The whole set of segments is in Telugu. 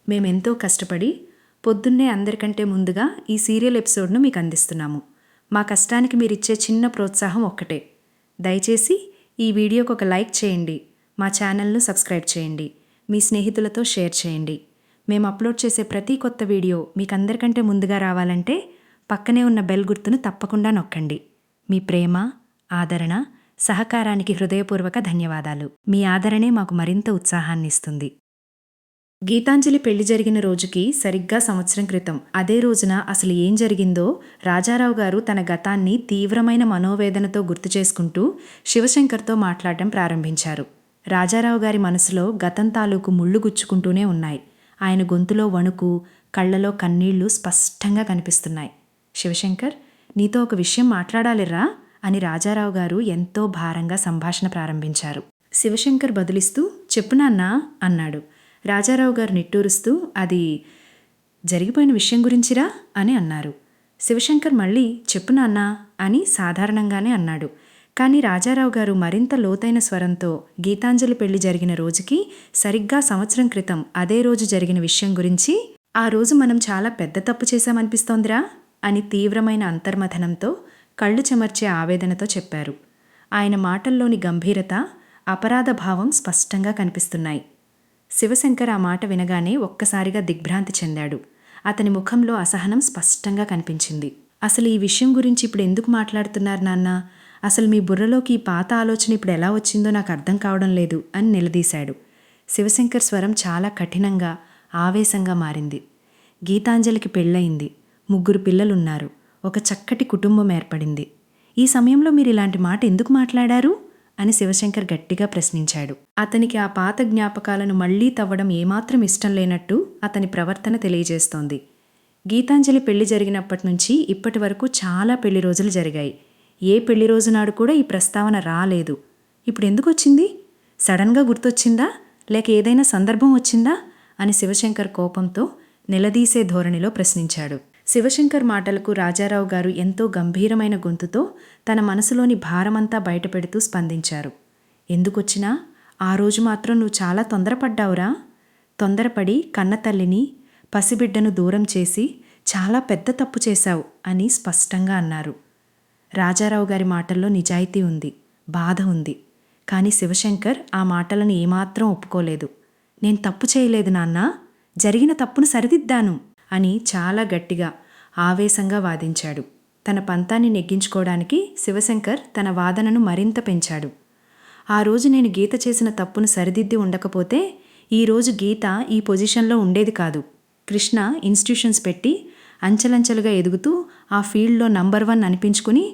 మేమెంతో కష్టపడి పొద్దున్నే అందరికంటే ముందుగా ఈ సీరియల్ ఎపిసోడ్ను మీకు అందిస్తున్నాము. మా కష్టానికి మీరిచ్చే చిన్న ప్రోత్సాహం ఒక్కటే. దయచేసి ఈ వీడియోకి ఒక లైక్ చేయండి, మా ఛానల్ను సబ్స్క్రైబ్ చేయండి, మీ స్నేహితులతో షేర్ చేయండి. మేము అప్లోడ్ చేసే ప్రతి కొత్త వీడియో మీకు అందరికంటే ముందుగా రావాలంటే పక్కనే ఉన్న బెల్ గుర్తును తప్పకుండా నొక్కండి. మీ ప్రేమ, ఆదరణ, సహకారానికి హృదయపూర్వక ధన్యవాదాలు. మీ ఆదరణే మాకు మరింత ఉత్సాహాన్ని ఇస్తుంది. గీతాంజలి పెళ్లి జరిగిన రోజుకి సరిగ్గా సంవత్సరం క్రితం అదే రోజున అసలు ఏం జరిగిందో రాజారావు గారు తన గతాన్ని తీవ్రమైన మనోవేదనతో గుర్తు చేసుకుంటూ శివశంకర్తో మాట్లాడటం ప్రారంభించారు. రాజారావు గారి మనసులో గతం తాలూకు ముళ్ళు గుచ్చుకుంటూనే ఉన్నాయి. ఆయన గొంతులో వణుకు, కళ్లలో కన్నీళ్లు స్పష్టంగా కనిపిస్తున్నాయి. శివశంకర్, నీతో ఒక విషయం మాట్లాడాలిరా అని రాజారావు గారు ఎంతో భారంగా సంభాషణ ప్రారంభించారు. శివశంకర్ బదులిస్తూ చెప్పు నాన్నా అన్నాడు. రాజారావు గారు నిట్టూరుస్తూ అది జరిగిపోయిన విషయం గురించిరా అని అన్నారు. శివశంకర్ మళ్ళీ చెప్పు నాన్నా అని సాధారణంగానే అన్నాడు. కానీ రాజారావు గారు మరింత లోతైన స్వరంతో గీతాంజలి పెళ్లి జరిగిన రోజుకి సరిగ్గా సంవత్సరం క్రితం అదే రోజు జరిగిన విషయం గురించి, ఆ రోజు మనం చాలా పెద్ద తప్పు చేశామనిపిస్తోందిరా అని తీవ్రమైన అంతర్మథనంతో, కళ్ళు చెమర్చే ఆవేదనతో చెప్పారు. ఆయన మాటల్లోని గంభీరత, అపరాధ భావం స్పష్టంగా కనిపిస్తున్నాయి. శివశంకర్ ఆ మాట వినగానే ఒక్కసారిగా దిగ్భ్రాంతి చెందాడు. అతని ముఖంలో అసహనం స్పష్టంగా కనిపించింది. అసలు ఈ విషయం గురించి ఇప్పుడు ఎందుకు మాట్లాడుతున్నారు నాన్న? అసలు మీ బుర్రలోకి ఈ పాత ఆలోచన ఇప్పుడు ఎలా వచ్చిందో నాకు అర్థం కావడం లేదు అని నిలదీశాడు. శివశంకర్ స్వరం చాలా కఠినంగా, ఆవేశంగా మారింది. గీతాంజలికి పెళ్ళయింది, 3 పిల్లలున్నారు, ఒక చక్కటి కుటుంబం ఏర్పడింది. ఈ సమయంలో మీరు ఇలాంటి మాట ఎందుకు మాట్లాడారు అని శివశంకర్ గట్టిగా ప్రశ్నించాడు. అతనికి ఆ పాత జ్ఞాపకాలను మళ్లీ తవ్వడం ఏమాత్రం ఇష్టం లేనట్టు అతని ప్రవర్తన తెలియజేస్తోంది. గీతాంజలి పెళ్లి జరిగినప్పటి నుంచి ఇప్పటి వరకు చాలా పెళ్లి రోజులు జరిగాయి. ఏ పెళ్లి రోజు నాడు కూడా ఈ ప్రస్తావన రాలేదు. ఇప్పుడు ఎందుకు వచ్చింది? సడన్గా గుర్తొచ్చిందా, లేక ఏదైనా సందర్భం వచ్చిందా అని శివశంకర్ కోపంతో నిలదీసే ధోరణిలో ప్రశ్నించాడు. శివశంకర్ మాటలకు రాజారావు గారు ఎంతో గంభీరమైన గొంతుతో తన మనసులోని భారమంతా బయటపెడుతూ స్పందించారు. ఎందుకొచ్చినా ఆ రోజు మాత్రం నువ్వు చాలా తొందరపడ్డావురా. తొందరపడి కన్నతల్లిని, పసిబిడ్డను దూరం చేసి చాలా పెద్ద తప్పు చేశావు అని స్పష్టంగా అన్నారు. రాజారావు గారి మాటల్లో నిజాయితీ ఉంది, బాధ ఉంది. కానీ శివశంకర్ ఆ మాటలను ఏమాత్రం ఒప్పుకోలేదు. నేను తప్పు చేయలేదు నాన్నా, జరిగిన తప్పును సరిదిద్దాను అని చాలా గట్టిగా, ఆవేశంగా వాదించాడు. తన పంతాన్ని నెగ్గించుకోవడానికి శివశంకర్ తన వాదనను మరింత పెంచాడు. ఆ రోజు నేను గీత చేసిన తప్పును సరిదిద్ది ఉండకపోతే ఈరోజు గీత ఈ పొజిషన్లో ఉండేది కాదు. కృష్ణ ఇన్స్టిట్యూషన్స్ పెట్టి అంచెలంచెలుగా ఎదుగుతూ ఆ ఫీల్డ్లో నంబర్ 1 అనిపించుకుని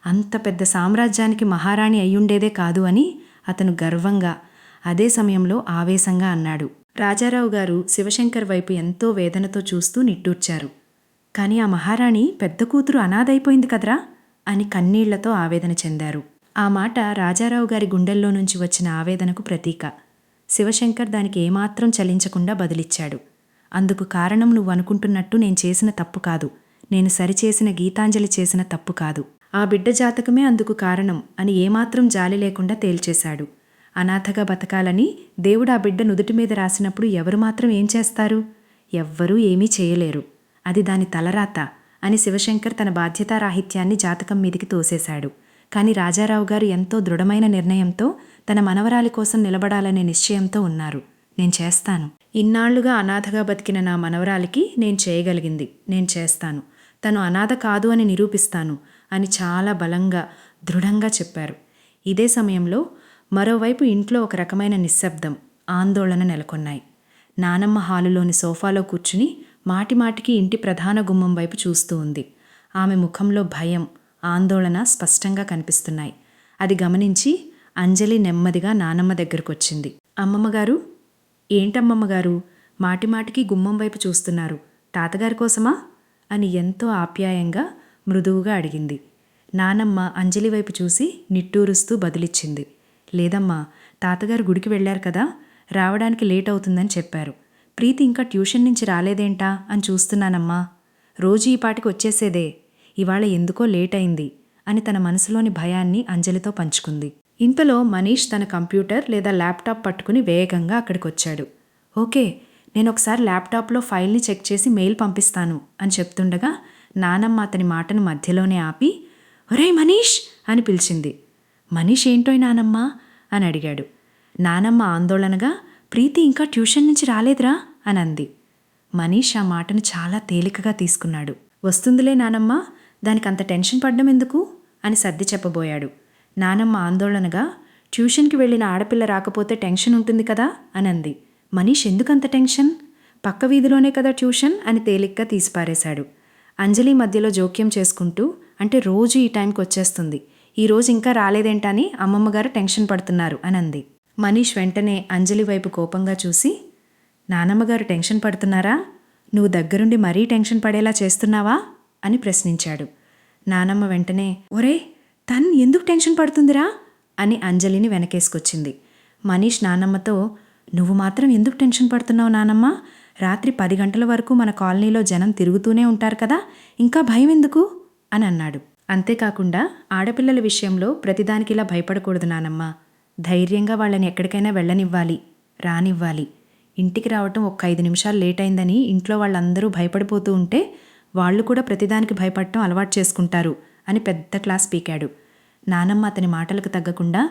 అంత పెద్ద సామ్రాజ్యానికి మహారాణి అయ్యుండేదే కాదు అని అతను గర్వంగా, అదే సమయంలో ఆవేశంగా అన్నాడు. రాజారావు గారు శివశంకర్ వైపు ఎంతో వేదనతో చూస్తూ నిట్టూర్చారు. కానీ ఆ మహారాణి పెద్ద కూతురు అనాథైపోయింది కదరా అని కన్నీళ్లతో ఆవేదన చెందారు. ఆ మాట రాజారావు గారి గుండెల్లో నుంచి వచ్చిన ఆవేదనకు ప్రతీక. శివశంకర్ దానికి ఏమాత్రం చలించకుండా బదులిచ్చాడు. అందుకు కారణం నువ్వు అనుకుంటున్నట్టు నేను చేసిన తప్పు కాదు, నేను సరిచేసిన గీతాంజలి చేసిన తప్పు కాదు. ఆ బిడ్డ జాతకమే అందుకు కారణం అని ఏమాత్రం జాలి లేకుండా తేల్చేశాడు. అనాథగా బతకాలని దేవుడు ఆ బిడ్డ నుదుటి మీద రాసినప్పుడు ఎవరు మాత్రం ఏం చేస్తారు? ఎవ్వరూ ఏమీ చేయలేరు. అది దాని తలరాత అని శివశంకర్ తన బాధ్యతారాహిత్యాన్ని జాతకం మీదికి తోసేశాడు. కానీ రాజారావు గారు ఎంతో దృఢమైన నిర్ణయంతో తన మనవరాలి కోసం నిలబడాలనే నిశ్చయంతో ఉన్నారు. నేను చేస్తాను. ఇన్నాళ్లుగా అనాథగా బతికిన నా మనవరాలికి నేను చేయగలిగింది నేను చేస్తాను. తను అనాథ కాదు అని నిరూపిస్తాను అని చాలా బలంగా, దృఢంగా చెప్పారు. ఇదే సమయంలో మరోవైపు ఇంట్లో ఒక రకమైన నిశ్శబ్దం, ఆందోళన నెలకొన్నాయి. నానమ్మ హాలులోని సోఫాలో కూర్చుని మాటిమాటికి ఇంటి ప్రధాన గుమ్మం వైపు చూస్తూ ఉంది. ఆమె ముఖంలో భయం, ఆందోళన స్పష్టంగా కనిపిస్తున్నాయి. అది గమనించి అంజలి నెమ్మదిగా నానమ్మ దగ్గరకొచ్చింది. అమ్మమ్మగారు, ఏంటమ్మమ్మగారు మాటిమాటికి గుమ్మం వైపు చూస్తున్నారు? తాతగారి కోసమా అని ఎంతో ఆప్యాయంగా, మృదువుగా అడిగింది. నానమ్మ అంజలి వైపు చూసి నిట్టూరుస్తూ బదులిచ్చింది. లేదమ్మా, తాతగారు గుడికి వెళ్లారు కదా, రావడానికి లేట్ అవుతుందని చెప్పారు. ప్రీతి ఇంకా ట్యూషన్ నుంచి రాలేదేంటా అని చూస్తున్నానమ్మా. రోజు ఈ పాటికి వచ్చేసేదే, ఇవాళ ఎందుకో లేట్ అయింది అని తన మనసులోని భయాన్ని అంజలితో పంచుకుంది. ఇంతలో మనీష్ తన కంప్యూటర్ లేదా ల్యాప్టాప్ పట్టుకుని వేగంగా అక్కడికొచ్చాడు. ఓకే, నేను ఒకసారి ల్యాప్టాప్లో ఫైల్ని చెక్ చేసి మెయిల్ పంపిస్తాను అని చెప్తుండగా నానమ్మ అతని మాటను మధ్యలోనే ఆపి, ఒరేయ్ మనీష్ అని పిలిచింది. మనీష్ ఏంటోయ్ నానమ్మ అని అడిగాడు. నానమ్మ ఆందోళనగా, ప్రీతి ఇంకా ట్యూషన్ నుంచి రాలేదురా అని అంది. మనీష్ ఆ మాటను చాలా తేలికగా తీసుకున్నాడు. వస్తుందిలే నానమ్మ, దానికి అంత టెన్షన్ పడ్డం ఎందుకు అని సర్ది చెప్పబోయాడు. నానమ్మ ఆందోళనగా, ట్యూషన్కి వెళ్ళిన ఆడపిల్ల రాకపోతే టెన్షన్ ఉంటుంది కదా అని అంది. మనీష్ ఎందుకంత టెన్షన్? పక్క వీధిలోనే కదా ట్యూషన్ అని తేలిగ్గా తీసిపారేశాడు. అంజలి మధ్యలో జోక్యం చేసుకుంటూ, అంటే రోజు ఈ టైంకి వచ్చేస్తుంది, ఈరోజు ఇంకా రాలేదేంటని అమ్మమ్మగారు టెన్షన్ పడుతున్నారు అని అంది. మనీష్ వెంటనే అంజలి వైపు కోపంగా చూసి, నానమ్మగారు టెన్షన్ పడుతున్నారా? నువ్వు దగ్గరుండి మరీ టెన్షన్ పడేలా చేస్తున్నావా అని ప్రశ్నించాడు. నానమ్మ వెంటనే, ఒరే తన్ ఎందుకు టెన్షన్ పడుతుందిరా అని అంజలిని వెనకేసుకొచ్చింది. మనీష్ నానమ్మతో, నువ్వు మాత్రం ఎందుకు టెన్షన్ పడుతున్నావు నానమ్మ? రాత్రి 10 గంటల వరకు మన కాలనీలో జనం తిరుగుతూనే ఉంటారు కదా, ఇంకా భయం ఎందుకు అని అన్నాడు. అంతేకాకుండా ఆడపిల్లల విషయంలో ప్రతిదానికి ఇలా భయపడకూడదు నానమ్మ. ధైర్యంగా వాళ్ళని ఎక్కడికైనా వెళ్ళనివ్వాలి, రానివ్వాలి. ఇంటికి రావటం ఒక 5 నిమిషాలు లేట్ అయిందని ఇంట్లో వాళ్ళందరూ భయపడిపోతూ ఉంటే వాళ్ళు కూడా ప్రతిదానికి భయపడటం అలవాటు చేసుకుంటారు అని పెద్ద క్లాస్ పీకాడు. నానమ్మ అతని మాటలకు తగ్గకుండా,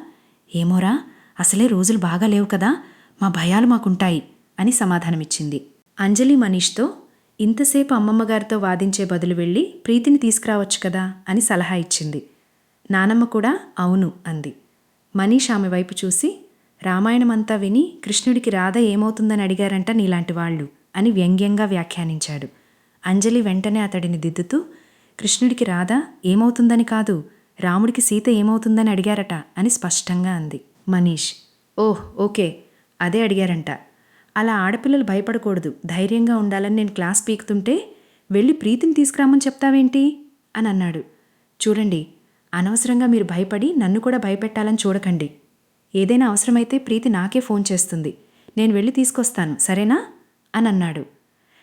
ఏమోరా, అసలే రోజులు బాగా లేవు కదా, మా భయాలు మాకుంటాయి అని సమాధానమిచ్చింది. అంజలి మనీష్తో, ఇంతసేపు అమ్మమ్మగారితో వాదించే బదులు వెళ్ళి ప్రీతిని తీసుకురావచ్చు కదా అని సలహా ఇచ్చింది. నానమ్మ కూడా అవును అంది. మనీష్ ఆమె వైపు చూసి, రామాయణమంతా విని కృష్ణుడికి రాధ ఏమవుతుందని అడిగారంట నీలాంటి వాళ్ళు అని వ్యంగ్యంగా వ్యాఖ్యానించాడు. అంజలి వెంటనే అతడిని దిద్దుతూ, కృష్ణుడికి రాధ ఏమవుతుందని కాదు, రాముడికి సీత ఏమవుతుందని అడిగారట అని స్పష్టంగా అంది. మనీష్, ఓహ్ ఓకే, అదే అడిగారంట. అలా ఆడపిల్లలు భయపడకూడదు, ధైర్యంగా ఉండాలని నేను క్లాస్ పీకుతుంటే వెళ్ళి ప్రీతిని తీసుకురామని చెప్తావేంటి అని అన్నాడు. చూడండి, అనవసరంగా మీరు భయపడి నన్ను కూడా భయపెట్టాలని చూడకండి. ఏదైనా అవసరమైతే ప్రీతి నాకే ఫోన్ చేస్తుంది, నేను వెళ్ళి తీసుకొస్తాను, సరేనా అని అన్నాడు.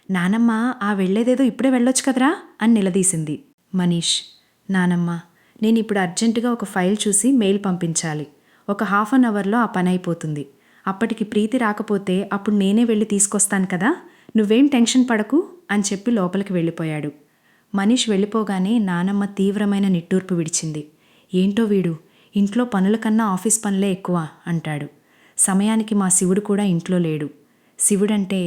నానమ్మ, ఆ వెళ్ళేదేదో ఇప్పుడే వెళ్ళొచ్చు కదరా అని నిలదీసింది. మనీష్, నానమ్మ, నేను ఇప్పుడు అర్జెంటుగా ఒక ఫైల్ చూసి మెయిల్ పంపించాలి. ఒక 1/2 అవర్లో ఆ పని అయిపోతుంది. అప్పటికి ప్రీతి రాకపోతే అప్పుడు నేనే వెళ్ళి తీసుకొస్తాను కదా, నువ్వేం టెన్షన్ పడకు అని చెప్పి లోపలికి వెళ్ళిపోయాడు. మనీష్ వెళ్ళిపోగానే నానమ్మ తీవ్రమైన నిట్టూర్పు విడిచింది. ఏంటో వీడు, ఇంట్లో పనుల కన్నా ఆఫీస్ పనులే ఎక్కువ అంటాడు. సమయానికి మా శివుడు కూడా ఇంట్లో లేడు. శివుడంటే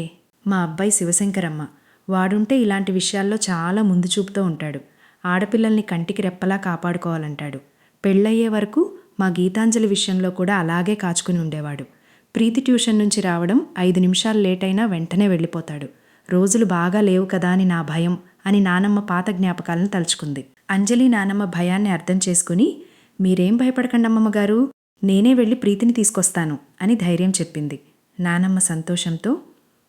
మా అబ్బాయి శివశంకరమ్మ. వాడుంటే ఇలాంటి విషయాల్లో చాలా ముందు చూపుతూ ఉంటాడు. ఆడపిల్లల్ని కంటికి రెప్పలా కాపాడుకోవాలంటాడు. పెళ్ళయ్యే వరకు మా గీతాంజలి విషయంలో కూడా అలాగే కాచుకుని ఉండేవాడు. ప్రీతి ట్యూషన్ నుంచి రావడం 5 నిమిషాలు లేట్ అయినా వెంటనే వెళ్ళిపోతాడు. రోజులు బాగా లేవు కదా అని నా భయం అని నానమ్మ పాత జ్ఞాపకాలను తలుచుకుంది. అంజలి నానమ్మ భయాన్ని అర్థం చేసుకుని, మీరేం భయపడకండి అమ్మమ్మగారు, నేనే వెళ్ళి ప్రీతిని తీసుకొస్తాను అని ధైర్యం చెప్పింది. నానమ్మ సంతోషంతో,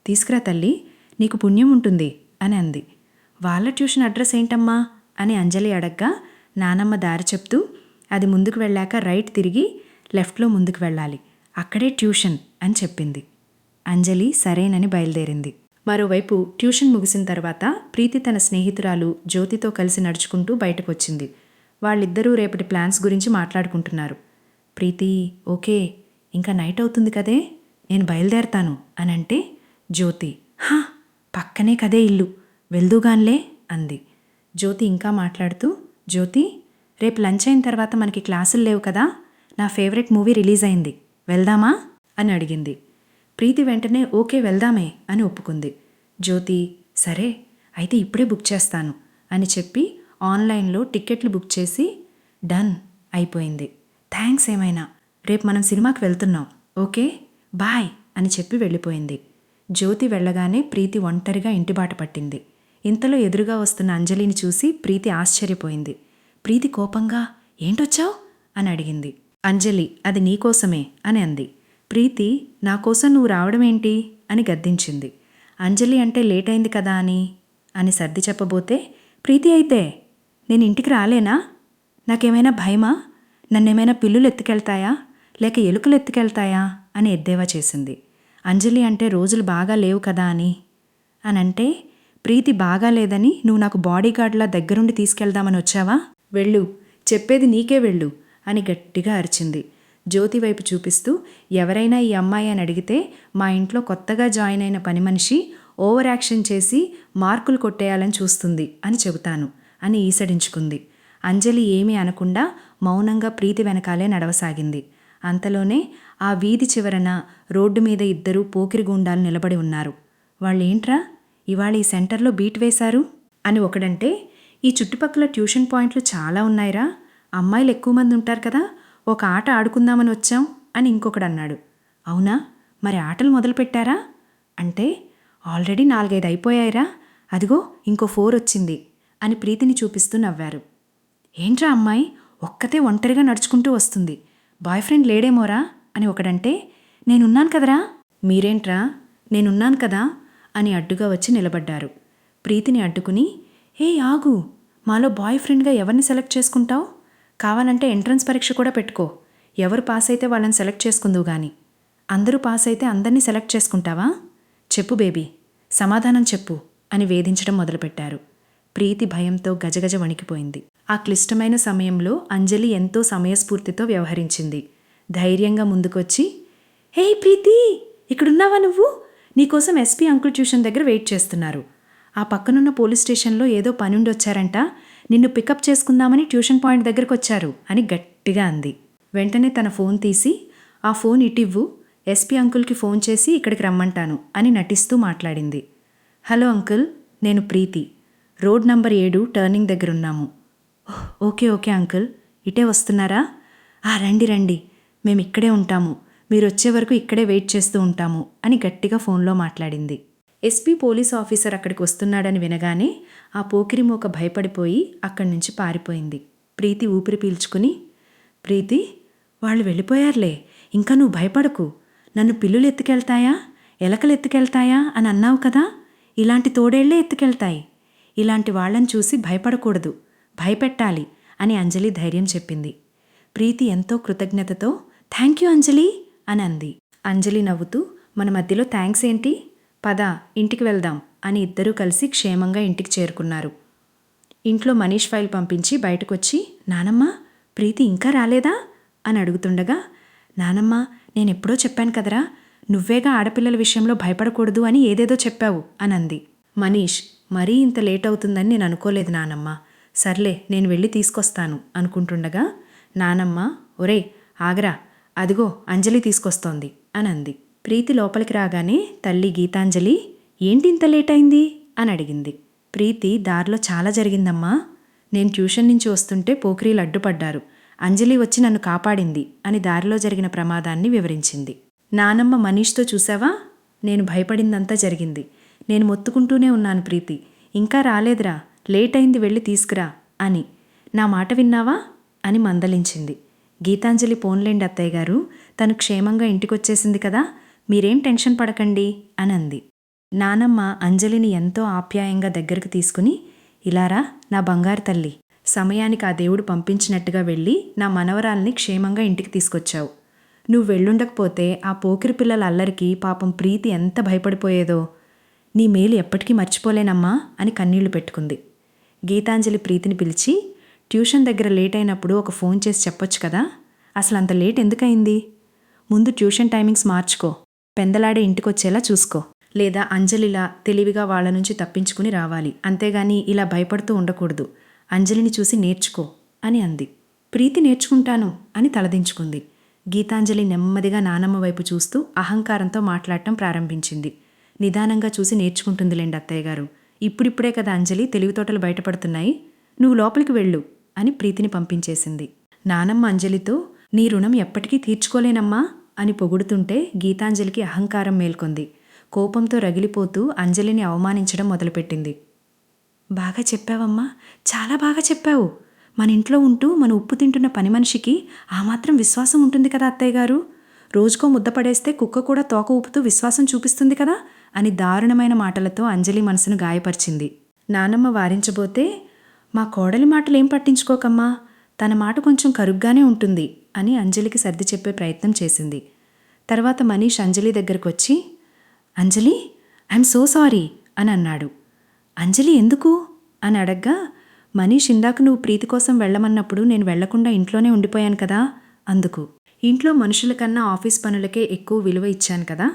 తీసుకురా తల్లి, నీకు పుణ్యం ఉంటుంది అని అంది. వాళ్ళ ట్యూషన్ అడ్రస్ ఏంటమ్మా అని అంజలి అడగ్గా నానమ్మ దారి చెప్తూ, అది ముందుకు వెళ్ళాక రైట్ తిరిగి లెఫ్ట్లో ముందుకు వెళ్ళాలి, అక్కడే ట్యూషన్ అని చెప్పింది. అంజలి సరేనని బయలుదేరింది. మరోవైపు ట్యూషన్ ముగిసిన తర్వాత ప్రీతి తన స్నేహితురాలు జ్యోతితో కలిసి నడుచుకుంటూ బయటకు వచ్చింది. వాళ్ళిద్దరూ రేపటి ప్లాన్స్ గురించి మాట్లాడుకుంటున్నారు. ప్రీతి, ఓకే, ఇంకా నైట్ అవుతుంది కదే, నేను బయలుదేరతాను అని అంటే జ్యోతి, హా, పక్కనే కదే ఇల్లు, వెళ్దూగాన్లే అంది. జ్యోతి ఇంకా మాట్లాడుతూ, జ్యోతి, రేపు లంచ్ అయిన తర్వాత మనకి క్లాసులు లేవు కదా, నా ఫేవరెట్ మూవీ రిలీజ్ అయింది, వెళ్దామా అని అడిగింది. ప్రీతి వెంటనే ఓకే వెళ్దామే అని ఒప్పుకుంది. జ్యోతి, సరే అయితే ఇప్పుడే బుక్ చేస్తాను అని చెప్పి ఆన్లైన్లో టిక్కెట్లు బుక్ చేసి డన్ అయిపోయింది. థ్యాంక్స్ ఏమైనా, రేపు మనం సినిమాకి వెళ్తున్నాం, ఓకే బాయ్ అని చెప్పి వెళ్ళిపోయింది. జ్యోతి వెళ్ళగానే ప్రీతి ఒంటరిగా ఇంటిబాట పట్టింది. ఇంతలో ఎదురుగా వస్తున్న అంజలిని చూసి ప్రీతి ఆశ్చర్యపోయింది. ప్రీతి కోపంగా, ఏంటొచ్చావు అని అడిగింది. అంజలి, అది నీకోసమే అని అంది. ప్రీతి, నా కోసం నువ్వు రావడమేంటి అని గద్దించింది. అంజలి అంటే లేట్ అయింది కదా అని సర్ది చెప్పబోతే, ప్రీతి అయితే నేను ఇంటికి రాలేనా, నాకేమైనా భయమా, నన్నేమైనా పిల్లులు ఎత్తుకెళ్తాయా లేక ఎలుకలు ఎత్తుకెళ్తాయా అని ఎద్దేవా చేసింది. అంజలి అంటే రోజులు బాగా లేవు కదా అని అంటే, ప్రీతి బాగాలేదని నువ్వు నాకు బాడీగార్డ్లా దగ్గరుండి తీసుకెళ్దామని వచ్చావా, వెళ్ళు, చెప్పేది నీకే వెళ్ళు అని గట్టిగా అరిచింది. జ్యోతి వైపు చూపిస్తూ, ఎవరైనా ఈ అమ్మాయి అని అడిగితే మా ఇంట్లో కొత్తగా జాయిన్ అయిన పని మనిషి ఓవర్ యాక్షన్ చేసి మార్కులు కొట్టేయాలని చూస్తుంది అని చెబుతాను అని ఈసడించుకుంది. అంజలి ఏమీ అనకుండా మౌనంగా ప్రీతి వెనకాలే నడవసాగింది. అంతలోనే ఆ వీధి చివరన రోడ్డు మీద ఇద్దరు పోకిరి గుండాలు నిలబడి ఉన్నారు. వాళ్ళేంట్రా ఇవాళ ఈ సెంటర్లో బీట్ వేశారు అని ఒకడంటే, ఈ చుట్టుపక్కల ట్యూషన్ పాయింట్లు చాలా ఉన్నాయిరా, అమ్మాయిలు ఎక్కువ మంది ఉంటారు కదా, ఒక ఆట ఆడుకుందామని వచ్చాం అని ఇంకొకడు అన్నాడు. అవునా, మరి ఆటలు మొదలుపెట్టారా అంటే, ఆల్రెడీ 4-5 అయిపోయాయిరా, అదిగో ఇంకో 4 వచ్చింది అని ప్రీతిని చూపిస్తూ నవ్వారు. ఏంట్రా అమ్మాయి ఒక్కతే ఒంటరిగా నడుచుకుంటూ వస్తుంది, బాయ్ ఫ్రెండ్ లేడేమోరా అని ఒకడంటే, నేనున్నాను కదరా. మీరేంట్రా, నేనున్నాను కదా అని అడ్డుగా వచ్చి నిలబడ్డారు. ప్రీతిని అడ్డుకుని, ఏ ఆగు, మాలో బాయ్ ఫ్రెండ్గా ఎవరిని సెలెక్ట్ చేసుకుంటావు? కావాలంటే ఎంట్రన్స్ పరీక్ష కూడా పెట్టుకో, ఎవరు పాస్ అయితే వాళ్ళని సెలెక్ట్ చేసుకుందువు గాని. అందరూ పాస్ అయితే అందరినీ సెలెక్ట్ చేసుకుంటావా? చెప్పు బేబీ, సమాధానం చెప్పు అని వేధించడం మొదలుపెట్టారు. ప్రీతి భయంతో గజగజ వణికిపోయింది. ఆ క్లిష్టమైన సమయంలో అంజలి ఎంతో సమయస్ఫూర్తితో వ్యవహరించింది. ధైర్యంగా ముందుకొచ్చి, హే ప్రీతి, ఇక్కడున్నావా నువ్వు? నీకోసం ఎస్పీ అంకుల్ ట్యూషన్ దగ్గర వెయిట్ చేస్తున్నారు. ఆ పక్కనున్న పోలీస్ స్టేషన్లో ఏదో పనుండి వచ్చారంట, నిన్ను పికప్ చేసుకుందామని ట్యూషన్ పాయింట్ దగ్గరకు వచ్చారు అని గట్టిగా అంది. వెంటనే తన ఫోన్ తీసి, ఆ ఫోన్ ఇటివ్వు, ఎస్పీ అంకుల్కి ఫోన్ చేసి ఇక్కడికి రమ్మంటాను అని నటిస్తూ మాట్లాడింది. హలో అంకుల్, నేను ప్రీతి, రోడ్ నంబర్ 7 టర్నింగ్ దగ్గరున్నాము. ఓకే ఓకే అంకుల్, ఇటే వస్తున్నారా? రండి రండి, మేము ఇక్కడే ఉంటాము, మీరు వచ్చే వరకు ఇక్కడే వెయిట్ చేస్తూ ఉంటాము అని గట్టిగా ఫోన్లో మాట్లాడింది. ఎస్పీ పోలీస్ ఆఫీసర్ అక్కడికి వస్తున్నాడని వినగానే ఆ పోకిరి మోక భయపడిపోయి అక్కడి నుంచి పారిపోయింది. ప్రీతి ఊపిరి పీల్చుకుని, ప్రీతి, వాళ్ళు వెళ్ళిపోయారులే, ఇంకా నువ్వు భయపడకు, నన్ను పిల్లులు ఎత్తుకెళ్తాయా, ఎలకలు ఎత్తుకెళ్తాయా అని అన్నావు కదా, ఇలాంటి తోడేళ్లే ఎత్తుకెళ్తాయి, ఇలాంటి వాళ్ళని చూసి భయపడకూడదు, భయపెట్టాలి అని అంజలి ధైర్యం చెప్పింది. ప్రీతి ఎంతో కృతజ్ఞతతో థ్యాంక్ యూ అంజలి అని అంది. అంజలి నవ్వుతూ, మన మధ్యలో థ్యాంక్స్ ఏంటి, పద ఇంటికి వెళ్దాం అని ఇద్దరూ కలిసి క్షేమంగా ఇంటికి చేరుకున్నారు. ఇంట్లో మనీష్ ఫైల్ పంపించి బయటకొచ్చి, నానమ్మ, ప్రీతి ఇంకా రాలేదా అని అడుగుతుండగా, నానమ్మ, నేనెప్పుడో చెప్పాను కదరా, నువ్వేగా ఆడపిల్లల విషయంలో భయపడకూడదు అని ఏదేదో చెప్పావు అని అంది. మనీష్, మరీ ఇంత లేట్ అవుతుందని నేను అనుకోలేదు నానమ్మ, సర్లే నేను వెళ్ళి తీసుకొస్తాను అనుకుంటుండగా, నానమ్మ, ఒరే ఆగరా, అదిగో అంజలి తీసుకొస్తోంది అని అంది. ప్రీతి లోపలికి రాగానే తల్లి గీతాంజలి, ఏంటి ఇంత లేట్ అయింది అని అడిగింది. ప్రీతి, దారిలో చాలా జరిగిందమ్మా, నేను ట్యూషన్ నుంచి వస్తుంటే పోకిరీలు అడ్డుపడ్డారు, అంజలి వచ్చి నన్ను కాపాడింది అని దారిలో జరిగిన ప్రమాదాన్ని వివరించింది. నానమ్మ, మనీష్తో చూసావా, నేను భయపడిందంతా జరిగింది, నేను మొత్తుకుంటూనే ఉన్నాను ప్రీతి, ఇంకా రాలేదురా, లేట్ అయింది, వెళ్ళి తీసుకురా అని. నా మాట విన్నావా అని మందలించింది. గీతాంజలి, పోన్లేండి అత్తయ్య గారు, తను క్షేమంగా ఇంటికొచ్చేసింది కదా, మీరేం టెన్షన్ పడకండి అని అంది. నానమ్మ అంజలిని ఎంతో ఆప్యాయంగా దగ్గరకు తీసుకుని, ఇలారా నా బంగారు తల్లి, సమయానికి ఆ దేవుడు పంపించినట్టుగా వెళ్ళి నా మనవరాల్ని క్షేమంగా ఇంటికి తీసుకొచ్చావు. నువ్వు వెళ్ళుండకపోతే ఆ పోకిరి పిల్లల అల్లరికి పాపం ప్రీతి ఎంత భయపడిపోయేదో, నీ మేలు ఎప్పటికీ మర్చిపోలేనమ్మా అని కన్నీళ్లు పెట్టుకుంది. గీతాంజలి ప్రీతిని పిలిచి, ట్యూషన్ దగ్గర లేట్ అయినప్పుడు ఒక ఫోన్ చేసి చెప్పొచ్చు కదా, అసలు అంత లేట్ ఎందుకయింది, ముందు ట్యూషన్ టైమింగ్స్ మార్చుకో, పెందలాడే ఇంటికొచ్చేలా చూసుకో, లేదా అంజలిలా తెలివిగా వాళ్ళ నుంచి తప్పించుకుని రావాలి, అంతేగాని ఇలా భయపడుతూ ఉండకూడదు, అంజలిని చూసి నేర్చుకో అని అంది. ప్రీతి నేర్చుకుంటాను అని తలదించుకుంది. గీతాంజలి నెమ్మదిగా నానమ్మ వైపు చూస్తూ అహంకారంతో మాట్లాడటం ప్రారంభించింది. నిదానంగా చూసి నేర్చుకుంటుందిలేండి అత్తయ్య గారు, ఇప్పుడిప్పుడే కదా అంజలి తెలివితోటలు బయటపడుతున్నాయి, నువ్వు లోపలికి వెళ్ళు అని ప్రీతిని పంపించేసింది. నానమ్మ అంజలితో, నీ రుణం ఎప్పటికీ తీర్చుకోలేనమ్మా అని పొగుడుతుంటే గీతాంజలికి అహంకారం మేల్కొంది. కోపంతో రగిలిపోతూ అంజలిని అవమానించడం మొదలుపెట్టింది. బాగా చెప్పావమ్మా, చాలా బాగా చెప్పావు, మన ఇంట్లో ఉంటూ మన ఉప్పు తింటున్న పని మనిషికి ఆ మాత్రం విశ్వాసం ఉంటుంది కదా అత్తయ్య గారు, రోజుకో ముద్ద పడేస్తే కుక్క కూడా తోక ఊపుతూ విశ్వాసం చూపిస్తుంది కదా అని దారుణమైన మాటలతో అంజలి మనసును గాయపరిచింది. నానమ్మ వారించబోతే, మా కోడలి మాటలేం పట్టించుకోకమ్మా, తన మాట కొంచెం కరుగ్గానే ఉంటుంది అని అంజలికి సర్ది చెప్పే ప్రయత్నం చేసింది. తర్వాత మనీష్ అంజలి దగ్గరకు వచ్చి, అంజలి, ఐఎమ్ సో సారీ అని అన్నాడు. అంజలి ఎందుకు అని అడగ్గా, మనీష్ ఇందాక నువ్వు ప్రీతి కోసం వెళ్ళమన్నప్పుడు నేను వెళ్లకుండా ఇంట్లోనే ఉండిపోయాను కదా అందుకు. ఇంట్లో మనుషుల కన్నా ఆఫీస్ పనులకే ఎక్కువ విలువ ఇచ్చాను కదా,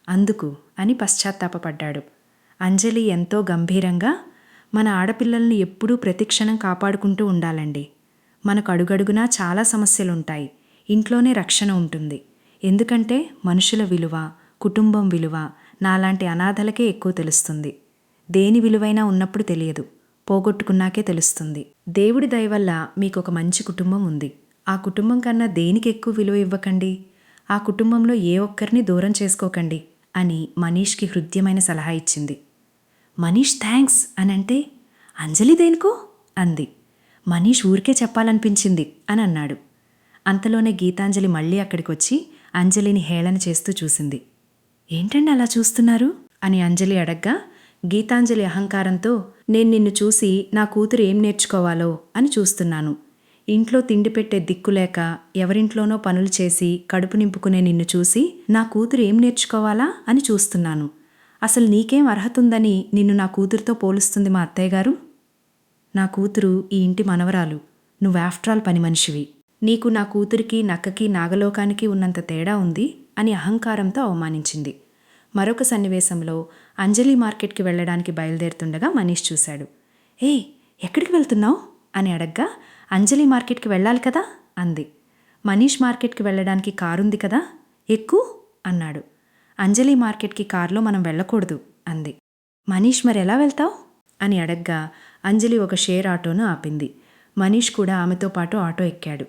అందుకు అని పశ్చాత్తాపపడ్డాడు. అంజలి ఎంతో గంభీరంగా, మన ఆడపిల్లల్ని ఎప్పుడూ ప్రతిక్షణం కాపాడుకుంటూ ఉండాలండి. మనకు అడుగడుగునా చాలా సమస్యలుంటాయి. ఇంట్లోనే రక్షణ ఉంటుంది. ఎందుకంటే మనుషుల విలువ, కుటుంబం విలువ నాలాంటి అనాథలకే ఎక్కువ తెలుస్తుంది. దేని విలువైనా ఉన్నప్పుడు తెలియదు, పోగొట్టుకున్నాకే తెలుస్తుంది. దేవుడి దయ వల్ల మీకు ఒక మంచి కుటుంబం ఉంది. ఆ కుటుంబం కన్నా దేనికి ఎక్కువ విలువ ఇవ్వకండి. ఆ కుటుంబంలో ఏ ఒక్కరిని దూరం చేసుకోకండి అని మనీష్కి హృద్యమైన సలహా ఇచ్చింది. మనీష్ థ్యాంక్స్ అనంటే, అంజలి దేనికో అంది. మనీష్ ఊరికే చెప్పాలనిపించింది అని అన్నాడు. అంతలోనే గీతాంజలి మళ్ళీ అక్కడికొచ్చి అంజలిని హేళన చేస్తూ చూసింది. ఏంటండి అలా చూస్తున్నారు అని అంజలి అడగ్గా, గీతాంజలి అహంకారంతో, నేను నిన్ను చూసి నా కూతురు ఏం నేర్చుకోవాలో అని చూస్తున్నాను. ఇంట్లో తిండి పెట్టే దిక్కులేక ఎవరింట్లోనో పనులు చేసి కడుపు నింపుకునే నిన్ను చూసి నా కూతురు ఏం నేర్చుకోవాలా అని చూస్తున్నాను. అసలు నీకేం అర్హత ఉందని నిన్ను నా కూతురుతో పోలుస్తుంది మా అత్తయ్య గారు? నా కూతురు ఈ ఇంటి మనవరాలు. నువ్వు ఆఫ్టరాల్ పని మనిషివి. నీకు నా కూతురికి నక్కకి నాగలోకానికి ఉన్నంత తేడా ఉంది అని అహంకారంతో అవమానించింది. మరొక సన్నివేశంలో అంజలి మార్కెట్కి వెళ్ళడానికి బయలుదేరుతుండగా మనీష్ చూశాడు. ఏయ్, ఎక్కడికి వెళ్తున్నావు అని అడగ్గా, అంజలి మార్కెట్కి వెళ్ళాలి కదా అంది. మనీష్ మార్కెట్కి వెళ్ళడానికి కారుంది కదా, ఎక్కు అన్నాడు. అంజలి మార్కెట్కి కారులో మనం వెళ్ళకూడదు అంది. మనీష్ మరెలా వెళ్తావు అని అడగ్గా, అంజలి ఒక షేర్ ఆటోను ఆపింది. మనీష్ కూడా ఆమెతో పాటు ఆటో ఎక్కాడు.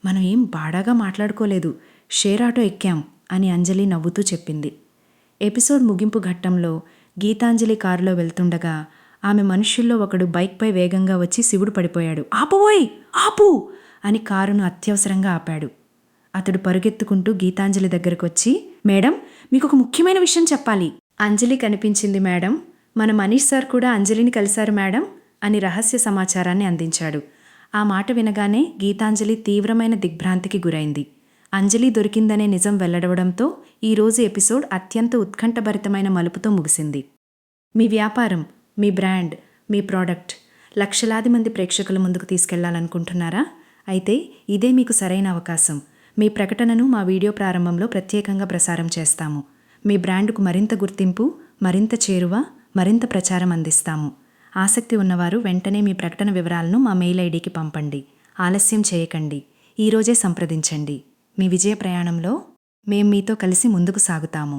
మనం ఏం బాడాగా మాట్లాడుకోలేదు, షేర్ ఆటో ఎక్కాం అని అంజలి నవ్వుతూ చెప్పింది. ఎపిసోడ్ ముగింపు ఘట్టంలో గీతాంజలి కారులో వెళ్తుండగా ఆమె మనుష్యుల్లో ఒకడు బైక్పై వేగంగా వచ్చి శివుడు పడిపోయాడు. ఆపువోయ్, ఆపు అని కారును అత్యవసరంగా ఆపాడు. అతడు పరుగెత్తుకుంటూ గీతాంజలి దగ్గరకొచ్చి, మేడం, మీకు ఒక ముఖ్యమైన విషయం చెప్పాలి. అంజలి కనిపించింది మేడం, మన మనీష్ సార్ కూడా అంజలిని కలిశారు మేడం అని రహస్య సమాచారాన్ని అందించాడు. ఆ మాట వినగానే గీతాంజలి తీవ్రమైన దిగ్భ్రాంతికి గురైంది. అంజలి దొరికిందనే నిజం వెల్లడవడంతో ఈరోజు ఎపిసోడ్ అత్యంత ఉత్కంఠభరితమైన మలుపుతో ముగిసింది. మీ వ్యాపారం, మీ బ్రాండ్, మీ ప్రోడక్ట్ లక్షలాది మంది ప్రేక్షకుల ముందుకు తీసుకెళ్లాలనుకుంటున్నారా? అయితే ఇదే మీకు సరైన అవకాశం. మీ ప్రకటనను మా వీడియో ప్రారంభంలో ప్రత్యేకంగా ప్రసారం చేస్తాము. మీ బ్రాండ్కు మరింత గుర్తింపు, మరింత చేరువ, మరింత ప్రచారం అందిస్తాము. ఆసక్తి ఉన్నవారు వెంటనే మీ ప్రకటన వివరాలను మా మెయిల్ ఐడికి పంపండి. ఆలస్యం చేయకండి. ఈరోజే సంప్రదించండి. మీ విజయ ప్రయాణంలో మేం మీతో కలిసి ముందుకు సాగుతాము.